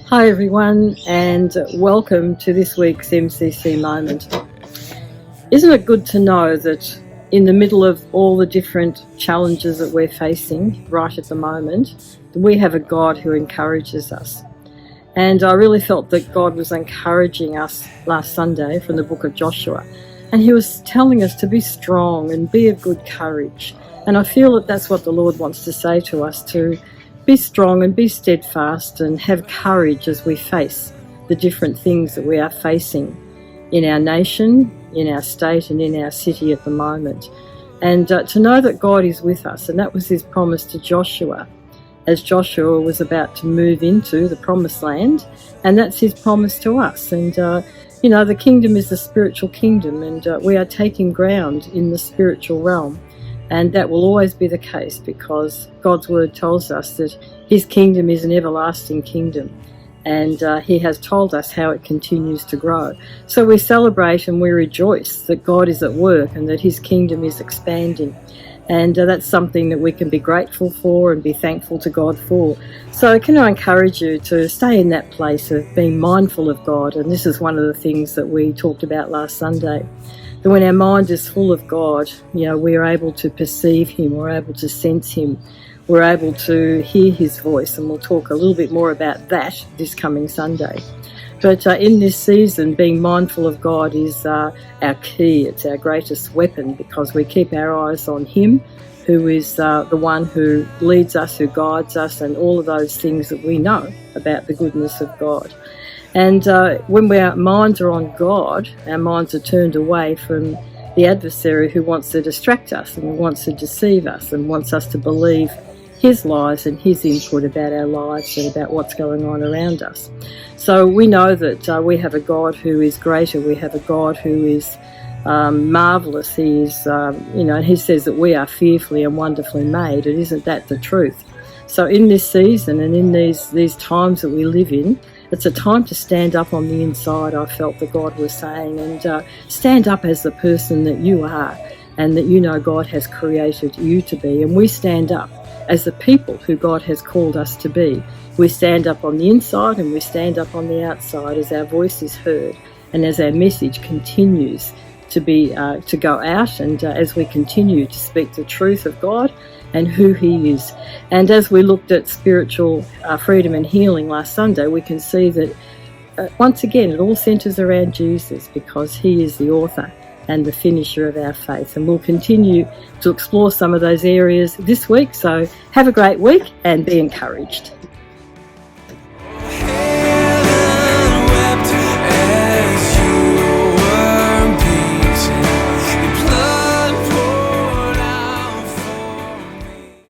Hi everyone, and welcome to this week's MCC moment. Isn't it good to know that in the middle of all the different challenges that we're facing right at the moment, we have a God who encourages us. And I really felt that God was encouraging us last Sunday from the book of Joshua, and he was telling us to be strong and be of good courage. And I feel that that's what the Lord wants to say to us, to be strong and be steadfast and have courage as we face the different things that we are facing in our nation, in our state and in our city at the moment. And to know that God is with us, and that was his promise to Joshua as Joshua was about to move into the promised land, and that's his promise to us. And the kingdom is the spiritual kingdom, and we are taking ground in the spiritual realm. And that will always be the case, because God's word tells us that his kingdom is an everlasting kingdom, and he has told us how it continues to grow. So we celebrate and we rejoice that God is at work and that his kingdom is expanding. And that's something that we can be grateful for and be thankful to God for. So can I encourage you to stay in that place of being mindful of God? And this is one of the things that we talked about last Sunday. That when our mind is full of God, we are able to perceive him, we're able to sense him, we're able to hear his voice, and we'll talk a little bit more about that this coming Sunday. But in this season, being mindful of God is our key. It's our greatest weapon, because we keep our eyes on him, who is the one who leads us, who guides us, and all of those things that we know about the goodness of God. And when our minds are on God, our minds are turned away from the adversary who wants to distract us and who wants to deceive us and wants us to believe his lies and his input about our lives and about what's going on around us. So we know that we have a God who is greater. We have a God who is marvellous. He is, and he says that we are fearfully and wonderfully made. And isn't that the truth? So in this season and in these times that we live in, it's a time to stand up on the inside, I felt that God was saying, and stand up as the person that you are and that God has created you to be. And we stand up as the people who God has called us to be. We stand up on the inside and we stand up on the outside as our voice is heard and as our message continues to go out, and as we continue to speak the truth of God and who he is. And as we looked at spiritual freedom and healing last Sunday, we can see that once again it all centres around Jesus, because he is the author and the finisher of our faith. And we'll continue to explore some of those areas this week. So have a great week and be encouraged.